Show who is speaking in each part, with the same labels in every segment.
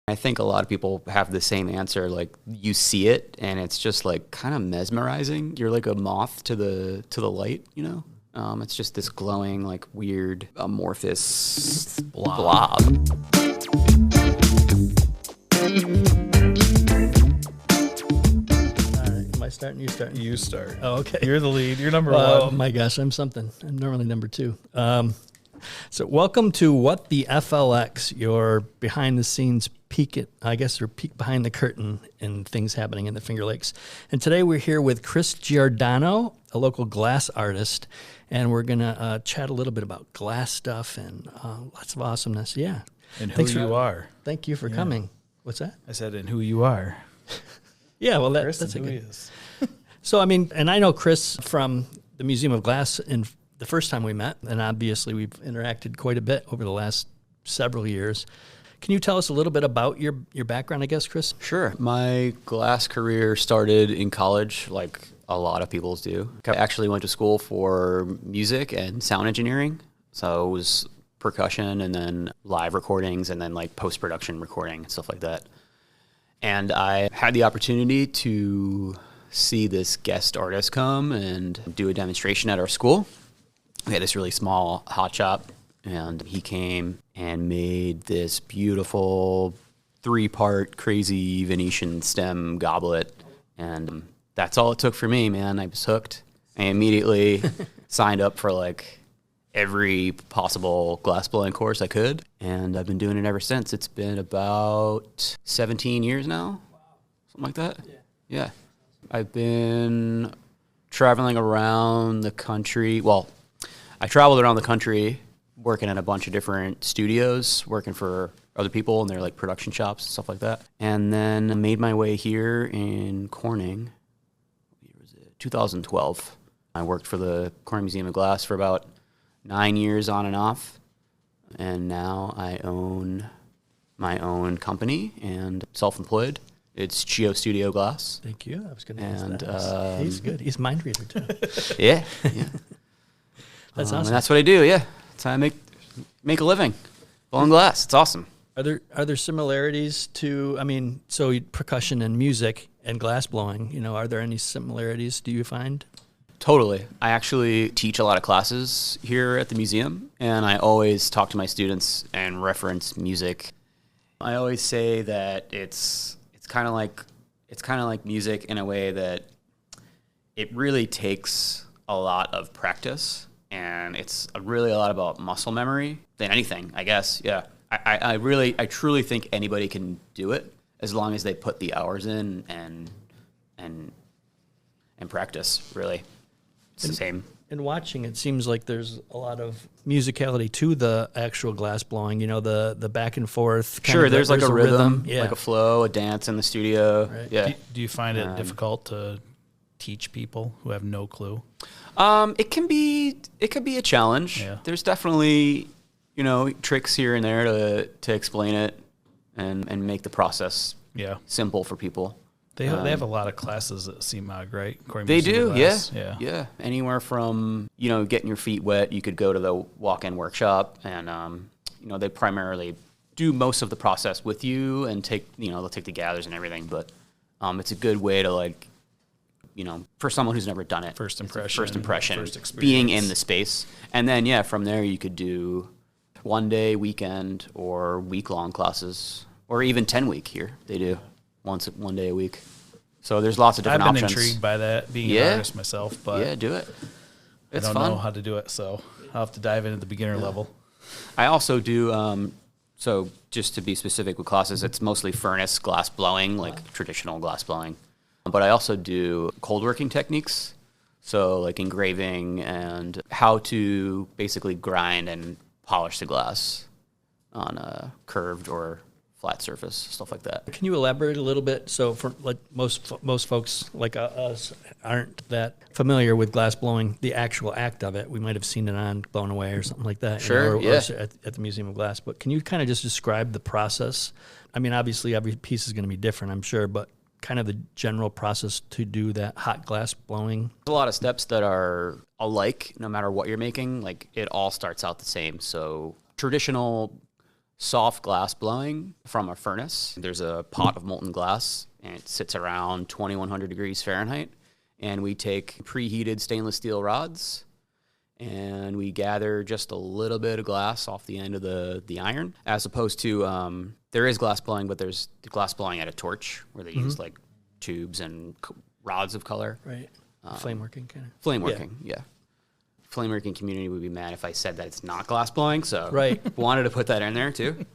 Speaker 1: I think a lot of people have the same answer. Like, you see it and it's just like kind of mesmerizing. You're like a moth to the light, you know? It's just this glowing, like weird amorphous blob.
Speaker 2: Am I starting? You starting?
Speaker 3: You start.
Speaker 2: Oh, okay.
Speaker 3: You're the lead. You're number one.
Speaker 2: Oh my gosh, I'm something. I'm normally number two. So welcome to What the FLX, your behind the scenes peek behind the curtain and things happening in the Finger Lakes. And today we're here with Chris Giordano, a local glass artist, and we're going to chat a little bit about glass stuff and lots of awesomeness. Yeah.
Speaker 3: And who you are.
Speaker 2: Thank you for coming. What's that?
Speaker 3: I said, and who you are.
Speaker 2: Yeah, well,
Speaker 3: Chris
Speaker 2: that's
Speaker 3: and
Speaker 2: a
Speaker 3: who
Speaker 2: good.
Speaker 3: he is.
Speaker 2: So, I mean, and I know Chris from the Museum of Glass in the first time we met, and obviously we've interacted quite a bit over the last several years. Can you tell us a little bit about your background, I guess, Chris?
Speaker 1: Sure. My glass career started in college, like a lot of people's do. I actually went to school for music and sound engineering. So it was percussion and then live recordings and then like post-production recording and stuff like that. And I had the opportunity to see this guest artist come and do a demonstration at our school. We had this really small hot shop, and he came and made this beautiful 3-part crazy Venetian stem goblet. And that's all it took for me, man. I was hooked. I immediately signed up for like every possible glassblowing course I could, and I've been doing it ever since. It's been about 17 years now, something like that. Yeah. I've been traveling around the country. Well, I traveled around the country working at a bunch of different studios, working for other people in their like production shops and stuff like that. And then I made my way here in Corning. What year was it? 2012. I worked for the Corning Museum of Glass for about 9 years on and off. And now I own my own company and self-employed. It's Geo Studio Glass.
Speaker 2: Thank you. I was going to ask
Speaker 1: And
Speaker 2: that. He's good. He's mind reader, too.
Speaker 1: yeah.
Speaker 2: That's awesome.
Speaker 1: And that's what I do, yeah. That's how I make a living. Blowing glass. It's awesome.
Speaker 2: Are there similarities to, I mean, so percussion and music and glass blowing, you know, are there any similarities, do you find?
Speaker 1: Totally. I actually teach a lot of classes here at the museum, and I always talk to my students and reference music. I always say that it's kind of like music in a way that it really takes a lot of practice, and it's really a lot about muscle memory than anything, I guess. Yeah. I truly think anybody can do it as long as they put the hours in and practice, really. It's the same.
Speaker 2: In watching, it seems like there's a lot of musicality to the actual glass blowing, you know, the back and forth.
Speaker 1: Sure, there's like a rhythm,
Speaker 2: yeah.
Speaker 1: like a flow, a dance in the studio.
Speaker 2: Right.
Speaker 1: Yeah.
Speaker 3: Do you find it difficult to teach people who have no clue?
Speaker 1: It can be a challenge.
Speaker 3: Yeah.
Speaker 1: There's definitely, you know, tricks here and there to explain it and make the process simple for people.
Speaker 3: They have a lot of classes that seem right?
Speaker 1: They do, yeah.
Speaker 3: Yeah.
Speaker 1: Anywhere from, you know, getting your feet wet, you could go to the walk-in workshop, and you know, they primarily do most of the process with you and they'll take the gathers and everything, but it's a good way to, like, you know, for someone who's never done it.
Speaker 3: First impression,
Speaker 1: first experience.
Speaker 3: being
Speaker 1: in the space. And then, from there you could do 1-day, weekend, or week-long classes, or even 10-week here. They do one day a week. So there's lots of different options.
Speaker 3: I've been intrigued by that, being an artist myself, but
Speaker 1: do it. It's
Speaker 3: I don't
Speaker 1: fun.
Speaker 3: know how to do it, so I'll have to dive into the beginner level.
Speaker 1: I also do, so just to be specific with classes, it's mostly furnace glass blowing, like traditional glass blowing. But I also do cold working techniques, so like engraving and how to basically grind and polish the glass on a curved or flat surface, stuff like that.
Speaker 2: Can you elaborate a little bit? So for like most folks like us aren't that familiar with glass blowing, the actual act of it. We might have seen it on Blown Away or something like that.
Speaker 1: Sure,
Speaker 2: or at the Museum of Glass. But can you kind of just describe the process? I mean, obviously every piece is going to be different, I'm sure, but kind of the general process to do that hot glass blowing.
Speaker 1: There's a lot of steps that are alike no matter what you're making. Like, it all starts out the same. So traditional soft glass blowing from a furnace. There's a pot of molten glass, and it sits around 2100 degrees Fahrenheit. And we take preheated stainless steel rods, and we gather just a little bit of glass off the end of the iron, as opposed to there is glass blowing, but there's glass blowing at a torch where they use like tubes and rods of color.
Speaker 2: Right. Flame working kind of.
Speaker 1: Flame working, yeah. Flame working community would be mad if I said that it's not glass blowing, so
Speaker 2: Right.
Speaker 1: wanted to put that in there too.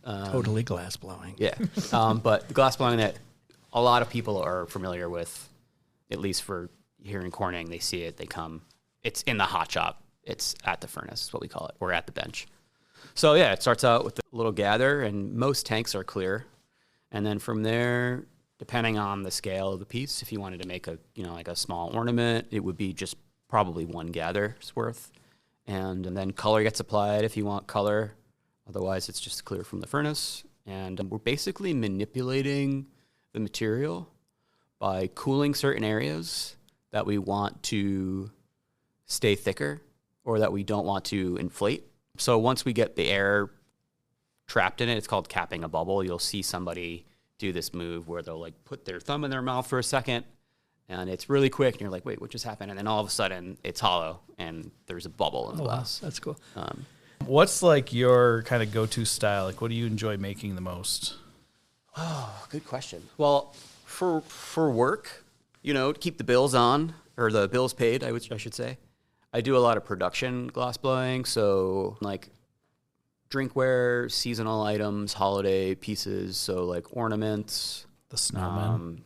Speaker 2: Totally glass blowing.
Speaker 1: Yeah, but the glass blowing that a lot of people are familiar with, at least for here in Corning, they see it, they come. It's in the hot shop. It's at the furnace, is what we call it, or at the bench. So yeah, it starts out with a little gather, and most tanks are clear. And then from there, depending on the scale of the piece, if you wanted to make a, like a small ornament, it would be just probably one gather's worth. And then color gets applied if you want color. Otherwise, it's just clear from the furnace. And we're basically manipulating the material by cooling certain areas that we want to stay thicker or that we don't want to inflate. So once we get the air trapped in it, it's called capping a bubble. You'll see somebody do this move where they'll like put their thumb in their mouth for a second, and it's really quick, and you're like, wait, what just happened? And then all of a sudden it's hollow and there's a bubble in the glass.
Speaker 2: Wow, that's cool.
Speaker 3: What's like your kind of go-to style? Like, what do you enjoy making the most?
Speaker 1: Oh, good question. Well, for work, to keep the bills on, or the bills paid, I should say, I do a lot of production glass blowing. So like drinkware, seasonal items, holiday pieces. So like ornaments.
Speaker 3: The snowmen.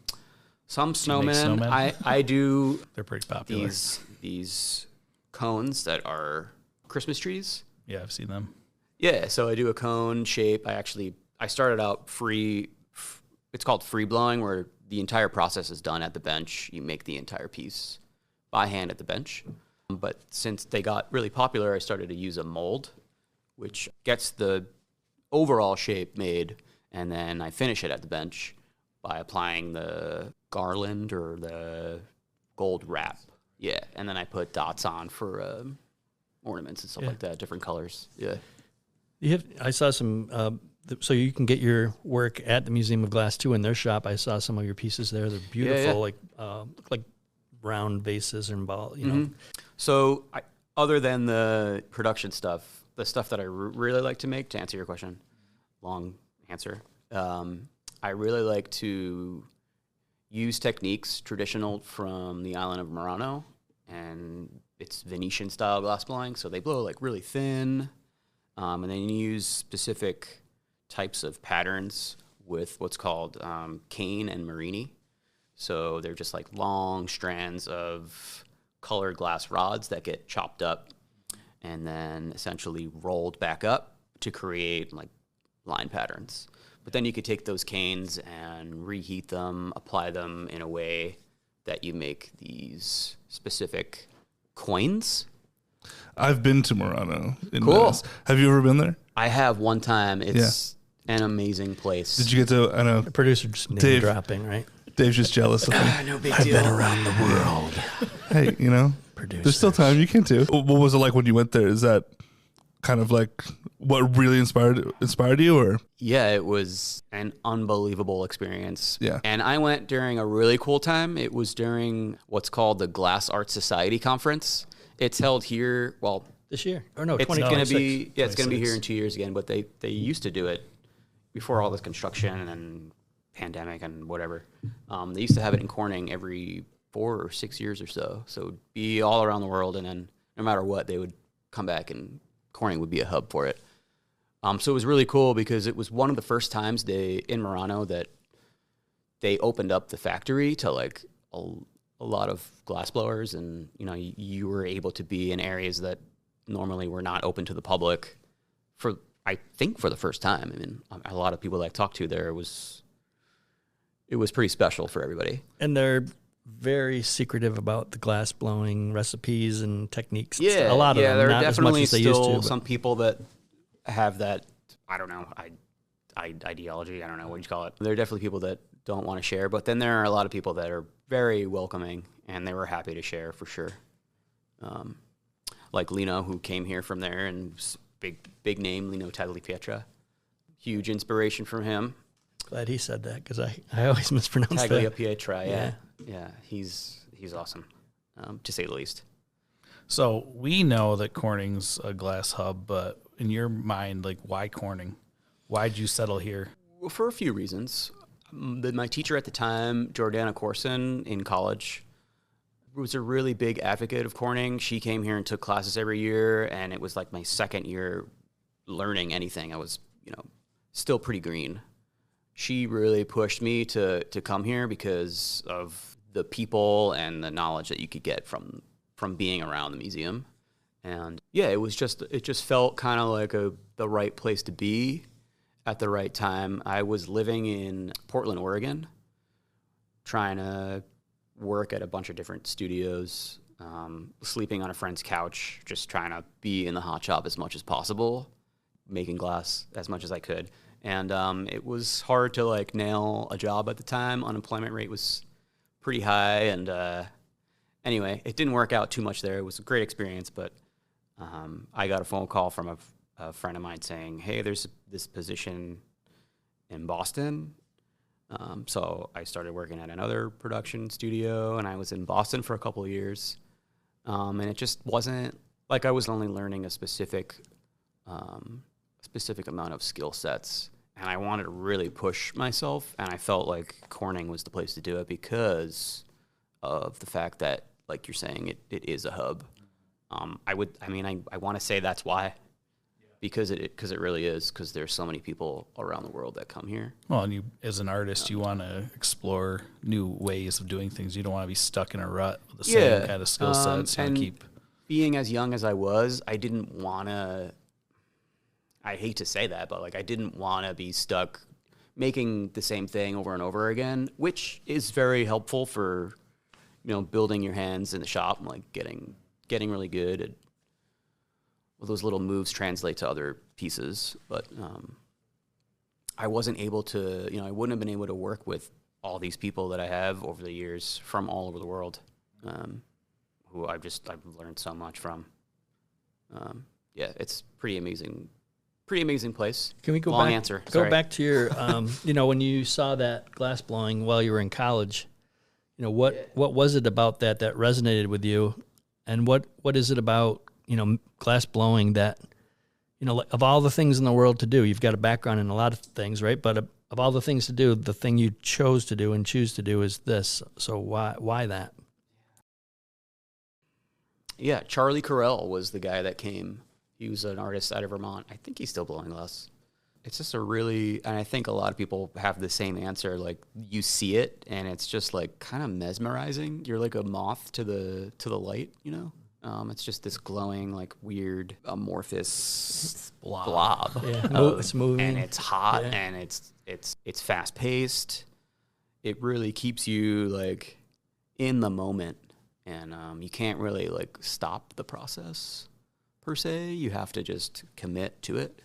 Speaker 1: Some
Speaker 3: Do you make
Speaker 1: snowmen. I do.
Speaker 3: They're pretty popular.
Speaker 1: These cones that are Christmas trees.
Speaker 3: Yeah, I've seen them.
Speaker 1: Yeah, so I do a cone shape. I started out free. It's called free blowing, where the entire process is done at the bench. You make the entire piece by hand at the bench. But since they got really popular, I started to use a mold, which gets the overall shape made, and then I finish it at the bench by applying the garland or the gold wrap. Yeah, and then I put dots on for ornaments and stuff like that, different colors. Yeah.
Speaker 2: I saw some, so you can get your work at the Museum of Glass too in their shop. I saw some of your pieces there. They're beautiful, look like round vases and ball, know.
Speaker 1: So other than the production stuff, the stuff that I really like to make, to answer your question, long answer, I really like to use techniques traditional from the island of Murano, and it's Venetian style glass blowing. So they blow like really thin, and then you use specific types of patterns with what's called cane and marini. So they're just like long strands of colored glass rods that get chopped up and then essentially rolled back up to create like line patterns. But then you could take those canes and reheat them, apply them in a way that you make these specific coins.
Speaker 4: I've been to Murano in
Speaker 1: Cool.
Speaker 4: Venice. Have you ever been there?
Speaker 1: I have one time. It's an amazing place.
Speaker 4: Did you get to, I know,
Speaker 2: The producer just name
Speaker 4: Dave.
Speaker 2: dropping, right?
Speaker 4: Dave's just jealous of me.
Speaker 1: No big deal.
Speaker 2: around the world.
Speaker 4: Hey, there's still time. You can too. What was it like when you went there? Is that kind of like what really inspired you, or?
Speaker 1: Yeah, it was an unbelievable experience.
Speaker 4: Yeah.
Speaker 1: And I went during a really cool time. It was during what's called the Glass Art Society Conference. It's held here, well,
Speaker 2: This year? Or no,
Speaker 1: it's
Speaker 2: 2026.
Speaker 1: going to be, it's going to be
Speaker 3: 26.
Speaker 1: here in 2 years again, but they used to do it before all this construction and pandemic and whatever. They used to have it in Corning every 4 or 6 years or so. So it would be all around the world, and then no matter what, they would come back, and Corning would be a hub for it. So it was really cool because it was one of the first times in Murano that they opened up the factory to like a lot of glass blowers, and you were able to be in areas that normally were not open to the public for the first time. I mean, a lot of people that I talked to there, it was pretty special for everybody.
Speaker 2: And they're very secretive about the glass blowing recipes and techniques.
Speaker 1: Yeah,
Speaker 2: A lot of them,
Speaker 1: there are
Speaker 2: not as much
Speaker 1: definitely
Speaker 2: as they used
Speaker 1: still
Speaker 2: to.
Speaker 1: some people that have that, I don't know, ideology, I don't know what you call it. There are definitely people that don't want to share, but then there are a lot of people that are very welcoming, and they were happy to share for sure. Like Lino, who came here from there, and big name, Lino Tagliapietra. huge inspiration from him.
Speaker 2: Glad he said that because I always mispronounce that.
Speaker 1: Tagliapietra, yeah. He's awesome, to say the least.
Speaker 3: So we know that Corning's a glass hub, but in your mind, like, why Corning? Why'd you settle here?
Speaker 1: Well, for a few reasons. My teacher at the time, Giordano in college, was a really big advocate of Corning. She came here and took classes every year, and it was like my second year learning anything. I was, still pretty green. She really pushed me to come here because of the people and the knowledge that you could get from being around the museum. And yeah, it just felt kind of like the right place to be at the right time. I was living in Portland, Oregon, trying to work at a bunch of different studios, sleeping on a friend's couch, just trying to be in the hot shop as much as possible, making glass as much as I could. And it was hard to like nail a job at the time. Unemployment rate was pretty high. And anyway, it didn't work out too much there. It was a great experience, but I got a phone call from a friend of mine saying, hey, there's this position in Boston. So I started working at another production studio, and I was in Boston for a couple of years. And it just wasn't like I was only learning a specific amount of skill sets, and I wanted to really push myself, and I felt like Corning was the place to do it because of the fact that, like you're saying, it is a hub. I want to say that's why, because it really is, because there's so many people around the world that come here.
Speaker 3: Well, and you, as an artist, you want to explore new ways of doing things. You don't want to be stuck in a rut with the same kind of skill sets.
Speaker 1: And being as young as I was, I didn't want to, I hate to say that, but like I didn't want to be stuck making the same thing over and over again, which is very helpful for, building your hands in the shop and like getting really good at, well, those little moves translate to other pieces. But I wasn't able to, I wouldn't have been able to work with all these people that I have over the years from all over the world, who I've learned so much from. Yeah, it's pretty amazing place.
Speaker 2: Can we go
Speaker 1: Long
Speaker 2: back?
Speaker 1: Answer.
Speaker 2: Go
Speaker 1: Sorry.
Speaker 2: back to your, when you saw that glass blowing while you were in college. What was it about that resonated with you, and what is it about glass blowing that of all the things in the world to do? You've got a background in a lot of things, right? But of all the things to do, the thing you chose to do and choose to do is this. So why that?
Speaker 1: Yeah, Charlie Carell was the guy that came. He was an artist out of Vermont. I think he's still blowing glass. It's just and I think a lot of people have the same answer. Like, you see it, and it's just like kind of mesmerizing. You're like a moth to the light, It's just this glowing, like weird, amorphous blob.
Speaker 2: Yeah, it's moving,
Speaker 1: and it's hot, and it's fast paced. It really keeps you like in the moment, and you can't really like stop the process per se. You have to just commit to it.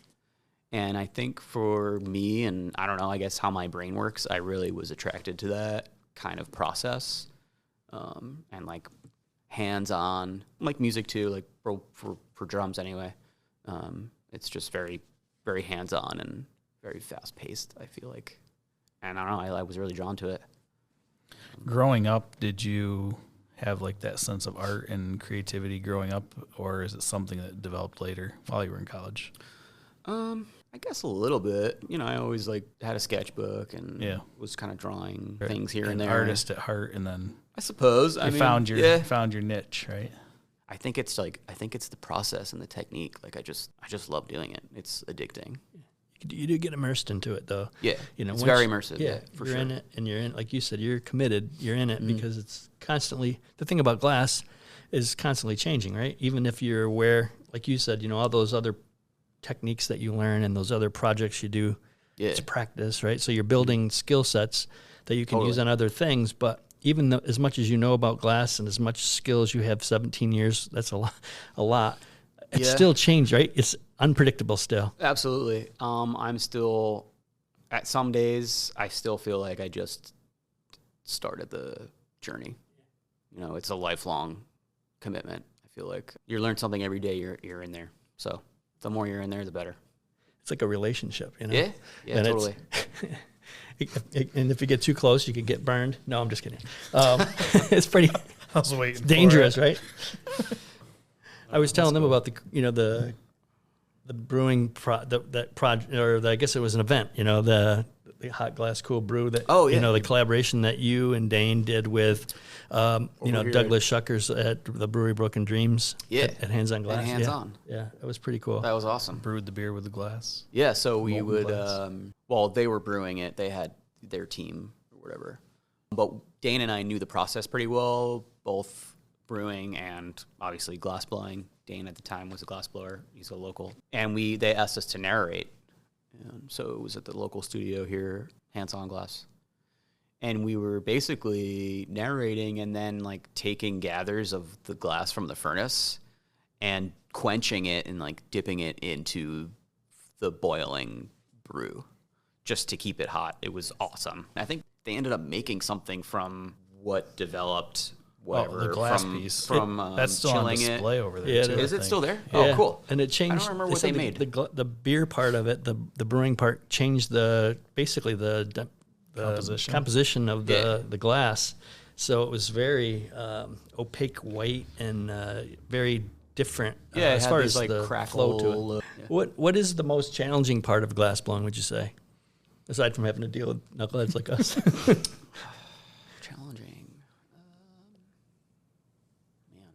Speaker 1: And I think for me, and I don't know, I guess how my brain works, I really was attracted to that kind of process, and like hands-on, like music too, like for drums anyway. It's just very, very hands-on and very fast-paced, I feel like. And I don't know, I was really drawn to it.
Speaker 3: Growing up, did you have like that sense of art and creativity growing up, or is it something that developed later while you were in college?
Speaker 1: I guess a little bit. I always like had a sketchbook and was kind of drawing things here and there.
Speaker 3: Artist at heart, and then
Speaker 1: I suppose I
Speaker 3: found your niche, right?
Speaker 1: I think it's the process and the technique. Like I just love doing it. It's addicting.
Speaker 2: You do get immersed into it, though.
Speaker 1: Yeah, it's very immersive.
Speaker 2: Yeah,
Speaker 1: for
Speaker 2: you're
Speaker 1: sure.
Speaker 2: in it, and you're in. Like you said, you're committed. You're in it because it's constantly. The thing about glass is constantly changing, right? Even if you're aware, like you said, all those other techniques that you learn and those other projects you do, it's practice, right? So you're building skill sets that you can use on other things. But even though, as much as you know about glass and as much skill as you have, 17 years, that's a lot. It's still changed, right? It's unpredictable still.
Speaker 1: Absolutely. I'm still, at some days, I still feel like I just started the journey. It's a lifelong commitment. I feel like you learn something every day you're in there. So the more you're in there, the better.
Speaker 2: it's like a relationship, you know?
Speaker 1: Yeah, yeah,
Speaker 2: And
Speaker 1: totally.
Speaker 2: And if you get too close, you could get burned. No, I'm just kidding. It's pretty
Speaker 3: I was waiting.
Speaker 2: dangerous, right? I was telling them about the brewing project, or I guess it was an event, the hot glass cool brew that, the collaboration that you and Dane did with, Douglas Shuckers at the Brewery Broken Dreams.
Speaker 1: Yeah.
Speaker 2: At Hands on Glass.
Speaker 1: Hands On.
Speaker 2: Yeah, it was pretty cool.
Speaker 1: That was awesome.
Speaker 3: Brewed the beer with the glass.
Speaker 1: Yeah, so we
Speaker 3: Molten
Speaker 1: would,
Speaker 3: glass.
Speaker 1: they were brewing it. They had their team or whatever. But Dane and I knew the process pretty well, both brewing and obviously glass blowing. Dane at the time was a glass blower. He's a local. And they asked us to narrate. So it was at the local studio here, Hands on Glass. And we were basically narrating and then like taking gathers of the glass from the furnace and quenching it and like dipping it into the boiling brew just to keep it hot. It was awesome. I think they ended up making something from what developed whatever
Speaker 3: the glass
Speaker 1: from,
Speaker 3: piece.
Speaker 1: from
Speaker 3: That's still on
Speaker 1: chilling
Speaker 3: display
Speaker 1: it.
Speaker 3: over there.
Speaker 2: Yeah,
Speaker 3: too, I
Speaker 1: Is it
Speaker 3: think.
Speaker 1: still there?
Speaker 2: Yeah.
Speaker 1: Oh, cool.
Speaker 2: And it changed.
Speaker 1: I don't remember what they made.
Speaker 2: The beer part of it, the brewing part, changed basically the composition of the glass. So it was very opaque white and very different as far as the flow to it.
Speaker 1: Yeah.
Speaker 2: What is the most challenging part of glass blowing, would you say? Aside from having to deal with knuckleheads like us.
Speaker 1: Challenging. Man,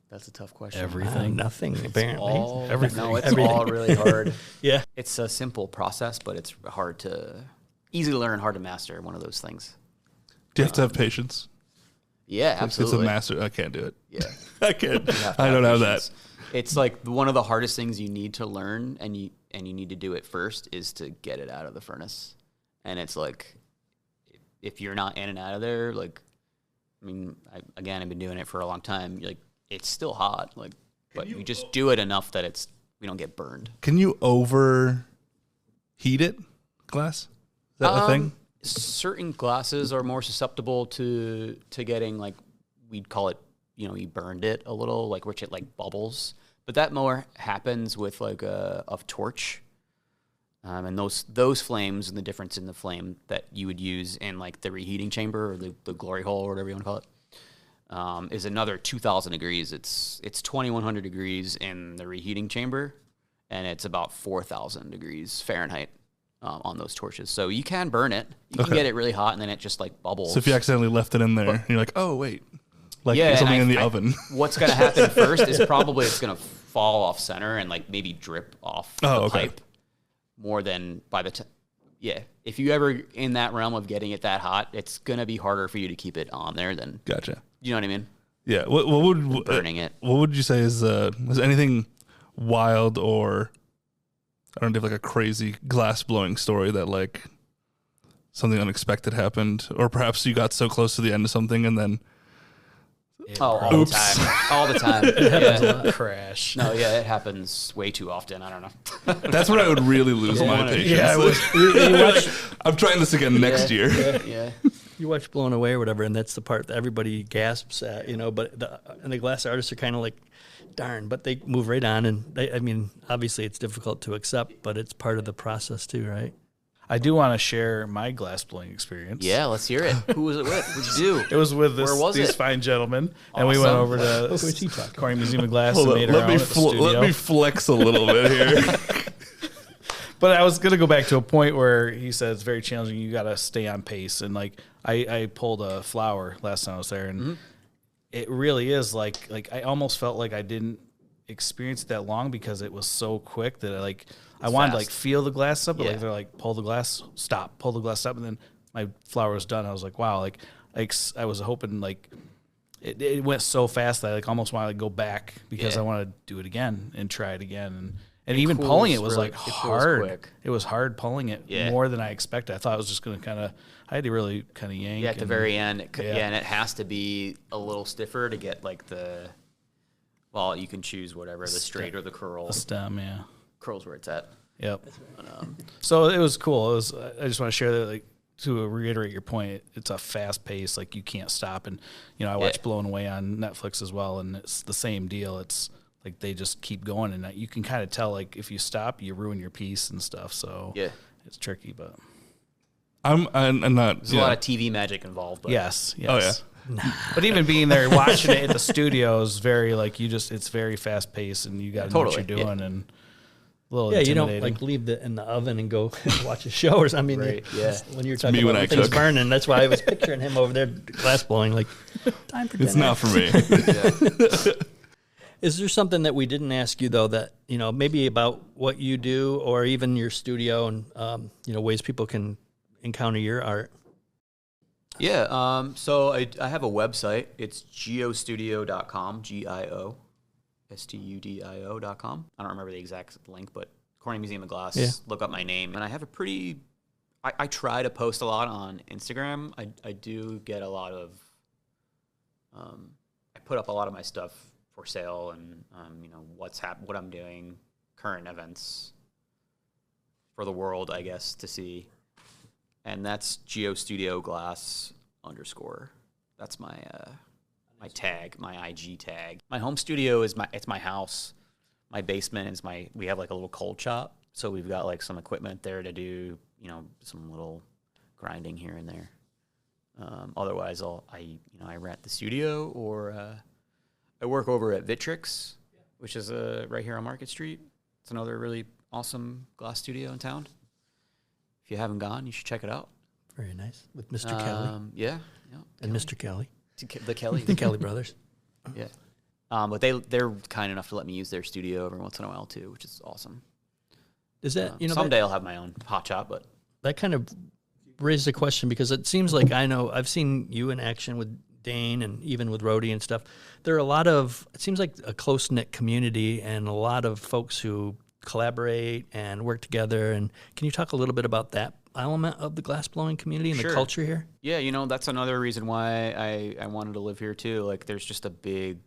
Speaker 1: that's a tough question.
Speaker 3: Everything.
Speaker 2: Nothing, apparently.
Speaker 3: Everything.
Speaker 1: No, it's all really hard.
Speaker 2: Yeah.
Speaker 1: It's a simple process, but it's easy to learn, hard to master. One of those things.
Speaker 4: Do you have to have patience?
Speaker 1: Yeah,
Speaker 4: It's
Speaker 1: absolutely.
Speaker 4: a master. I can't do it.
Speaker 1: Yeah,
Speaker 4: I can't.
Speaker 1: You have to
Speaker 4: I don't have
Speaker 1: patience.
Speaker 4: that.
Speaker 1: It's like one of the hardest things you need to learn, and you need to do it first, is to get it out of the furnace. And it's like, if you're not in and out of there, like, I mean, I've been doing it for a long time. Like, it's still hot, like, but you just do it enough that we don't get burned.
Speaker 4: Can you overheat it? Glass? Is that a thing?
Speaker 1: Certain glasses are more susceptible to getting, like, we'd call it, you burned it a little, like, which it like bubbles. But that more happens with like a torch. And those flames, and the difference in the flame that you would use in like the reheating chamber or the glory hole or whatever you want to call it, is another 2,000 degrees. It's 2,100 degrees in the reheating chamber, and it's about 4,000 degrees Fahrenheit on those torches. So you can burn it. You can get it really hot, and then it just like bubbles.
Speaker 4: So if you accidentally left it in there, and you're like, oh, wait. Like
Speaker 1: Yeah,
Speaker 4: something
Speaker 1: and
Speaker 4: in the oven.
Speaker 1: What's going to happen first is probably it's going to fall off center and like maybe drip off the pipe more than by the time. Yeah, if you ever in that realm of getting it that hot, it's going to be harder for you to keep it on there than.
Speaker 4: Gotcha.
Speaker 1: You know what I mean?
Speaker 4: Yeah. What would
Speaker 1: burning it?
Speaker 4: What would you say is anything wild, or I don't know, like a crazy glass blowing story that like something unexpected happened, or perhaps you got so close to the end of something and then.
Speaker 1: All the time. All the time.
Speaker 3: It happens
Speaker 1: Yeah.
Speaker 3: a lot. Crash.
Speaker 1: No, yeah, it happens way too often. I don't know.
Speaker 4: That's when I would really lose my
Speaker 1: wanna-
Speaker 4: patience.
Speaker 2: Yeah,
Speaker 4: I'm trying this again next year.
Speaker 1: Yeah.
Speaker 2: you watch Blown Away or whatever, and that's the part that everybody gasps at, but the glass artists are kind of like, darn, but they move right on. And obviously it's difficult to accept, but it's part of the process too, right?
Speaker 3: I do want to share my glass blowing experience.
Speaker 1: Yeah, let's hear it. Who was it with? What'd you do?
Speaker 3: It was with
Speaker 1: Where was
Speaker 3: these
Speaker 1: it?
Speaker 3: fine gentlemen, and we went
Speaker 1: Awesome.
Speaker 3: over to
Speaker 2: Who's he talking
Speaker 3: Corning Museum of Glass
Speaker 4: Hold
Speaker 3: and
Speaker 4: on,
Speaker 3: made our own at the studio.
Speaker 4: let me flex a little bit here.
Speaker 3: But I was going to go back to a point where he said it's very challenging. You got to stay on pace. And like I pulled a flower last time I was there, and it really is like I almost felt like I didn't experience it that long because it was so quick that I wanted to like feel the glass up, but like they're like pull the glass, stop, pull the glass up, and then my flower was done. I was like, wow, like I was hoping like it went so fast that I like almost wanted to go back because I wanted to do it again and try it again. And even pulling it was
Speaker 1: really-
Speaker 3: like
Speaker 1: it feels
Speaker 3: hard.
Speaker 1: quick.
Speaker 3: It was hard pulling it more than I expected. I thought it was just going to I had to really kind of yank.
Speaker 1: Yeah, at the very end.
Speaker 3: Yeah.
Speaker 1: And it has to be a little stiffer to get like well, you can choose whatever, the straight or the curl.
Speaker 3: the stem, yeah.
Speaker 1: Curl's where it's at.
Speaker 3: Yep.
Speaker 1: But,
Speaker 3: So it was cool. I just want to share that, like, to reiterate your point, it's a fast pace, like you can't stop. And I watched Blown Away on Netflix as well, and it's the same deal. It's like they just keep going, and you can kind of tell like if you stop, you ruin your piece and stuff. So
Speaker 1: Yeah.
Speaker 3: it's tricky, but
Speaker 4: I'm not.
Speaker 1: There's a lot of TV magic involved. But
Speaker 3: yes.
Speaker 4: Oh yeah.
Speaker 3: But even being there, watching it in the studio is very like it's very fast paced, and you got to know what you're
Speaker 1: Totally,
Speaker 3: doing, and a little
Speaker 2: Yeah, you don't
Speaker 3: intimidating.
Speaker 2: like leave it in the oven and go watch a show or something. I mean,
Speaker 1: Right, yeah.
Speaker 2: when you're talking
Speaker 4: me when
Speaker 2: about
Speaker 4: I
Speaker 2: things
Speaker 4: cook.
Speaker 2: burning, that's why I was picturing him over there glass blowing. Like, time for dinner.
Speaker 4: It's not for me.
Speaker 2: Is there something that we didn't ask you though that maybe about what you do or even your studio and ways people can encounter your art?
Speaker 1: Yeah. So I have a website. It's giostudio.com, GIOSTUDIO.com. I don't remember the exact link, but Corning Museum of Glass, look up my name. And I have I try to post a lot on Instagram. I do get a lot of, I put up a lot of my stuff for sale and, what I'm doing, current events for the world, I guess, to see. And that's GeoStudio Glass _ That's my my tag, my IG tag. My home studio is my house. My basement is we have like a little cold shop, so we've got like some equipment there to do some little grinding here and there. Otherwise, I rent the studio or I work over at Vitrix, which is right here on Market Street. It's another really awesome glass studio in town. If you haven't gone, you should check it out.
Speaker 2: Very nice. With Mr. Kelly.
Speaker 1: Yeah.
Speaker 2: And Mr. Kelly.
Speaker 1: The Kelly.
Speaker 2: The Kelly brothers.
Speaker 1: Yeah. But they're kind enough to let me use their studio every once in a while too, which is awesome.
Speaker 2: Does that,
Speaker 1: someday I'll have my own hot shop, but
Speaker 2: that kind of raised a question because it seems like I've seen you in action with Dane and even with Rhodey and stuff. There are it seems like a close-knit community and a lot of folks who collaborate and work together. And can you talk a little bit about that element of the glass blowing community and the culture here?
Speaker 1: Yeah, that's another reason why I wanted to live here too. Like there's just a big,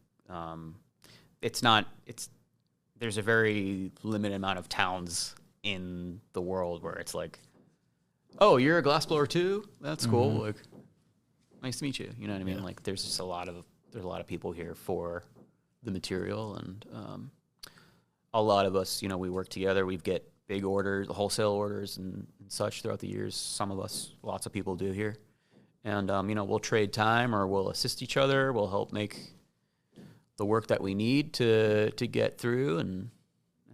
Speaker 1: there's a very limited amount of towns in the world where it's like, oh, you're a glassblower too? That's cool. Like, nice to meet you. You know what I mean? Like, there's just a lot of people here for the material, and a lot of us, we work together. We get big orders, wholesale orders, and such throughout the years. Some of us, lots of people do here, and we'll trade time or we'll assist each other. We'll help make the work that we need to get through and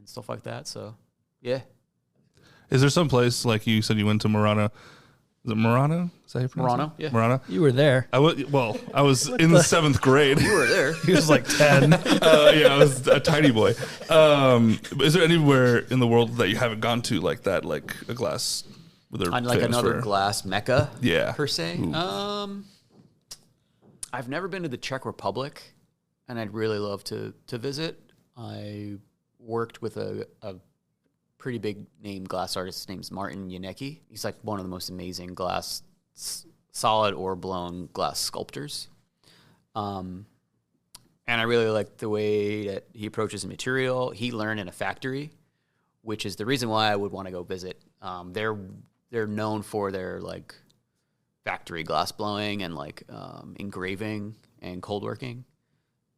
Speaker 1: stuff like that. So, yeah.
Speaker 4: Is there some place, like you said you went to Murano? Is it Murano? Is that how you pronounce
Speaker 1: Murano,
Speaker 4: it?
Speaker 1: yeah.
Speaker 4: Murano?
Speaker 2: You were there.
Speaker 4: I was in the 7th grade.
Speaker 1: You were there.
Speaker 3: He was like 10.
Speaker 4: Yeah, I was a tiny boy. Is there anywhere in the world that you haven't gone to like that, like a glass?
Speaker 1: On like another glass mecca, per se.
Speaker 4: Ooh.
Speaker 1: I've never been to the Czech Republic, and I'd really love to visit. I worked with a pretty big name glass artist. His name's Martin Janicki. He's like one of the most amazing glass, solid or blown glass sculptors. And I really like the way that he approaches the material. He learned in a factory, which is the reason why I would want to go visit. They're known for their like factory glass blowing and like engraving and cold working.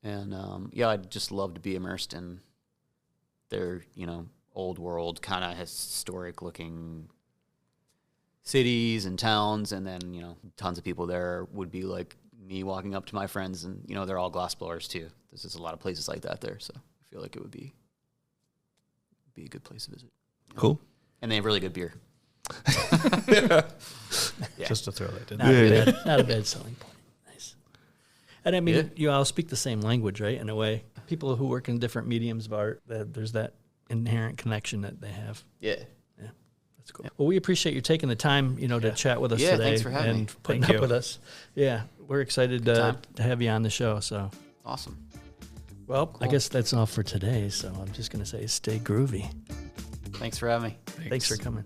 Speaker 1: And I'd just love to be immersed in their, old world, kind of historic looking cities and towns. And then, tons of people there would be like me walking up to my friends and, they're all glass blowers too. There's just a lot of places like that there. So I feel like it would be a good place to visit.
Speaker 4: Cool.
Speaker 1: And they have really good beer.
Speaker 3: Yeah.
Speaker 1: Yeah.
Speaker 3: Just to throw that in.
Speaker 2: Not a bad selling point. Nice. And I mean, you all speak the same language, right? In a way, people who work in different mediums of art, there's that inherent connection that they have.
Speaker 1: Yeah.
Speaker 2: Yeah, that's cool. Well, we appreciate you taking the time, to chat with us
Speaker 1: Yeah,
Speaker 2: today
Speaker 1: thanks for having me.
Speaker 2: and putting
Speaker 3: Thank
Speaker 2: up
Speaker 3: you.
Speaker 2: with us. Yeah, we're excited to have you on the show. So,
Speaker 1: Awesome.
Speaker 2: well, I guess that's all for today. So I'm just going to say stay groovy.
Speaker 1: Thanks for having me.
Speaker 2: Thanks for coming.